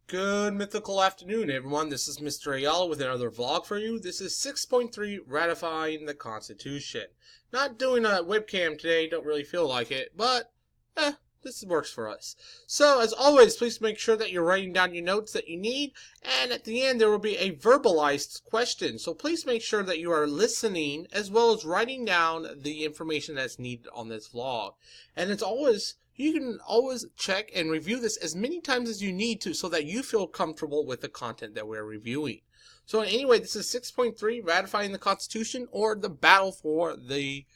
Good mythical afternoon, everyone. This is Mr. Ayala with another vlog for you. This is 6.3, Ratifying the Constitution. Not doing a webcam today, don't really feel like it, but this works for us. So, as always, please make sure that you're writing down your notes that you need, and at the end there will be a verbalized question. So please make sure that you are listening as well as writing down the information that's needed on this vlog. And as always, you can always check and review this as many times as you need to so that you feel comfortable with the content that we're reviewing. So anyway, this is 6.3, Ratifying the Constitution, or the battle for the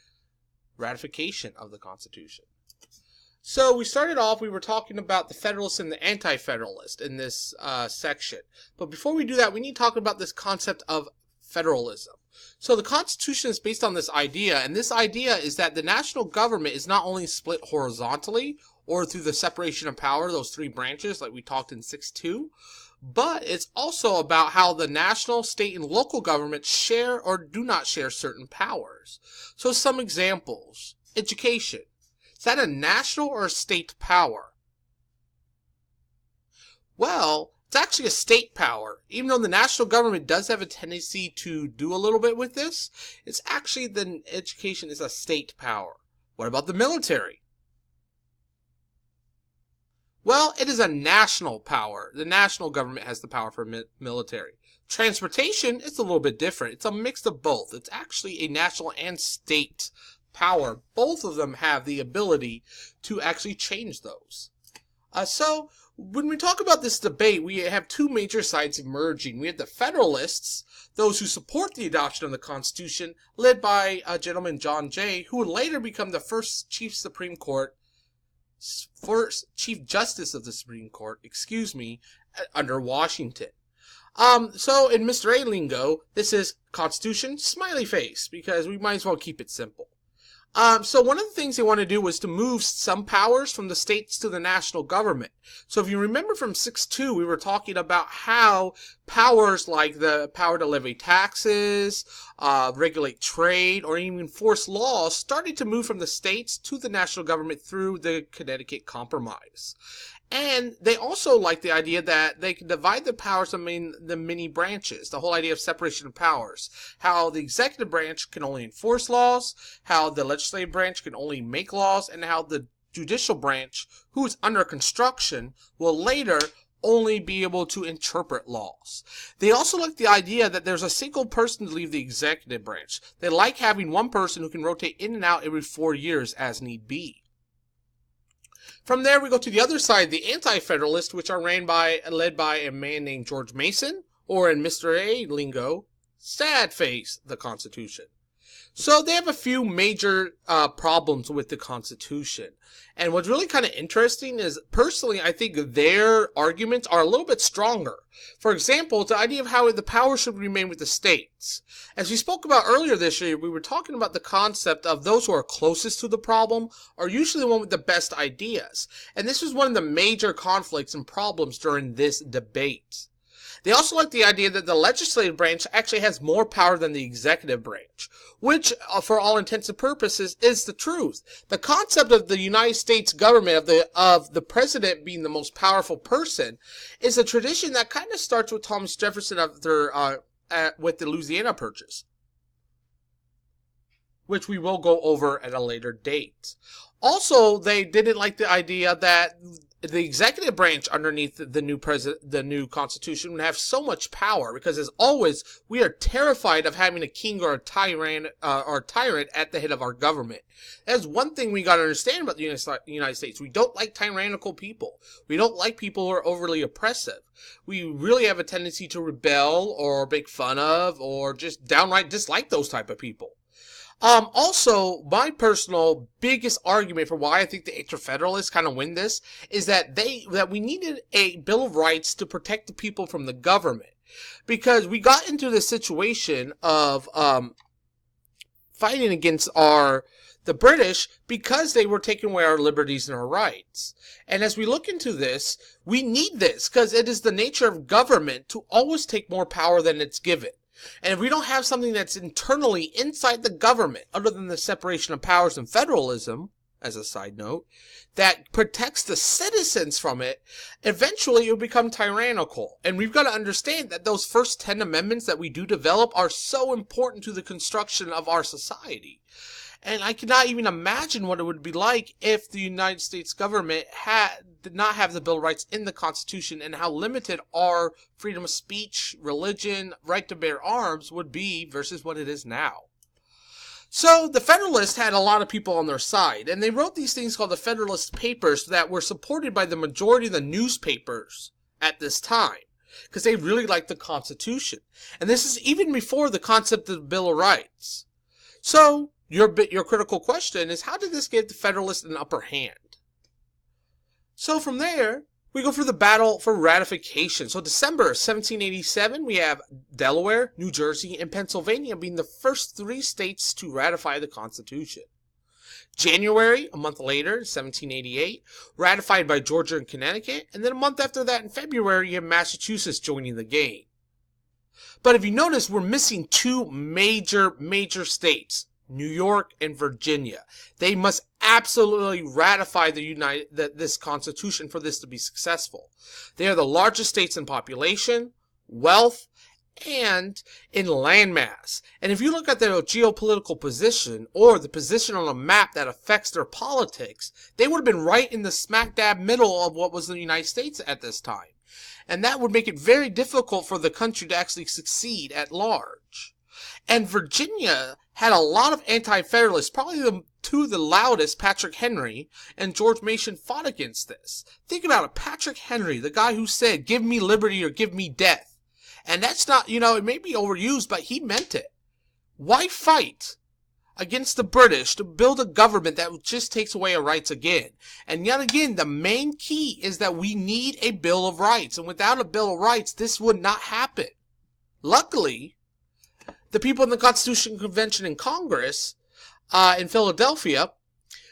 ratification of the Constitution. So we started off, we were talking about the Federalists and the AntiFederalists in this section. But before we do that, we need to talk about this concept of federalism. So the Constitution is based on this idea, and this idea is that the national government is not only split horizontally or through the separation of power, those three branches like we talked in 6.2, but it's also about how the national, state, and local governments share or do not share certain powers. So some examples. Education. Is that a national or a state power? Well, it's actually a state power. Even though the national government does have a tendency to do a little bit with this, it's actually the education is a state power. What about the military? Well, it is a national power. The national government has the power for military. Transportation is a little bit different. It's a mix of both. It's actually a national and state power. Both of them have the ability to actually change those. So when we talk about this debate, we have two major sides emerging. We have the Federalists, those who support the adoption of the Constitution, led by a gentleman, John Jay, who would later become the first Chief Justice of the Supreme Court, under Washington. So in Mr. A lingo, this is Constitution, smiley face, because we might as well keep it simple. So one of the things they want to do was to move some powers from the states to the national government. So if you remember from 6.2, we were talking about how powers like the power to levy taxes, regulate trade, or even enforce laws started to move from the states to the national government through the Connecticut Compromise. And they also like the idea that they can divide the powers among the many branches, the whole idea of separation of powers, how the executive branch can only enforce laws, how the legislative branch can only make laws, and how the judicial branch, who is under construction, will later only be able to interpret laws. They also like the idea that there's a single person to lead the executive branch. They like having one person who can rotate in and out every 4 years as need be. From there, we go to the other side, the Anti-Federalists, which are led by a man named George Mason, or in Mr. A lingo, sad face the Constitution. So they have a few major problems with the Constitution. And what's really kind of interesting is, personally, I think their arguments are a little bit stronger. For example, the idea of how the power should remain with the states. As we spoke about earlier this year, we were talking about the concept of those who are closest to the problem are usually the one with the best ideas. And this was one of the major conflicts and problems during this debate. They also like the idea that the legislative branch actually has more power than the executive branch, which, for all intents and purposes, is the truth. The concept of the United States government, of the president being the most powerful person, is a tradition that kind of starts with Thomas Jefferson with the Louisiana Purchase, which we will go over at a later date. Also, they didn't like the idea that the executive branch underneath the new Constitution would have so much power, because as always, we are terrified of having a king or a tyrant at the head of our government. That's one thing we got to understand about the United States. We don't like tyrannical people. We don't like people who are overly oppressive. We really have a tendency to rebel or make fun of or just downright dislike those type of people. Also, my personal biggest argument for why I think the Anti-Federalists kind of win this is that we needed a Bill of Rights to protect the people from the government. Because we got into this situation of fighting against the British because they were taking away our liberties and our rights. And as we look into this, we need this because it is the nature of government to always take more power than it's given. And if we don't have something that's internally inside the government, other than the separation of powers and federalism, as a side note, that protects the citizens from it, eventually it will become tyrannical. And we've got to understand that those first 10 amendments that we do develop are so important to the construction of our society. And I cannot even imagine what it would be like if the United States government did not have the Bill of Rights in the Constitution, and how limited our freedom of speech, religion, right to bear arms would be versus what it is now. So the Federalists had a lot of people on their side, and they wrote these things called the Federalist Papers that were supported by the majority of the newspapers at this time, because they really liked the Constitution. And this is even before the concept of the Bill of Rights. So your critical question is, how did this give the Federalists an upper hand? So from there, we go for the battle for ratification. So December 1787, we have Delaware, New Jersey, and Pennsylvania being the first 3 states to ratify the Constitution. January, a month later, 1788, ratified by Georgia and Connecticut, and then a month after that in February, you have Massachusetts joining the game. But if you notice, we're missing 2 major states, New York and Virginia. They must absolutely ratify this Constitution for this to be successful. They are the largest states in population, wealth, and in landmass. And if you look at their geopolitical position, or the position on a map that affects their politics, they would have been right in the smack dab middle of what was the United States at this time. And that would make it very difficult for the country to actually succeed at large. And Virginia had a lot of anti-federalists, probably 2 of the loudest, Patrick Henry and George Mason, fought against this. Think about it, Patrick Henry, the guy who said, give me liberty or give me death. And that's not, it may be overused, but he meant it. Why fight against the British to build a government that just takes away our rights again? And yet again, the main key is that we need a Bill of Rights. And without a Bill of Rights, this would not happen. Luckily, the people in the Constitution Convention in Congress in Philadelphia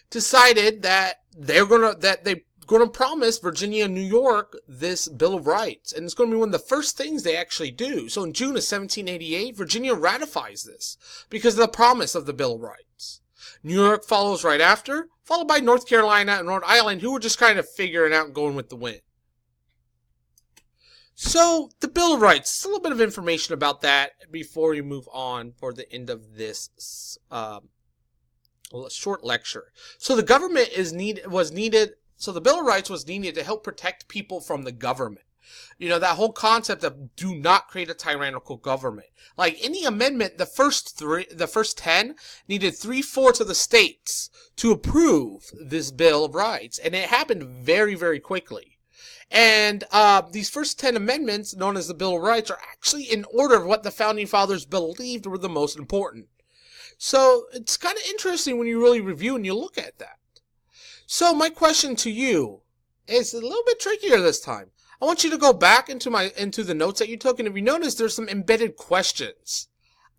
decided that they're gonna promise Virginia and New York this Bill of Rights, and it's going to be one of the first things they actually do. So in June of 1788, Virginia ratifies this because of the promise of the Bill of Rights. New York follows right after, followed by North Carolina and Rhode Island, who were just kind of figuring out and going with the wind. So, the Bill of Rights, a little bit of information about that before we move on for the end of this short lecture. So, the government so the Bill of Rights was needed to help protect people from the government. That whole concept of do not create a tyrannical government. Like any amendment, the first 10 needed 3/4 of the states to approve this Bill of Rights, and it happened very, very quickly. And these first 10 amendments, known as the Bill of Rights, are actually in order of what the Founding Fathers believed were the most important. So it's kind of interesting when you really review and you look at that. So my question to you is a little bit trickier this time. I want you to go back into the notes that you took, and if you notice, there's some embedded questions.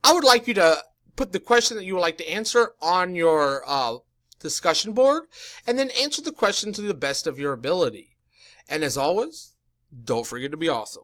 I would like you to put the question that you would like to answer on your discussion board, and then answer the question to the best of your ability. And as always, don't forget to be awesome.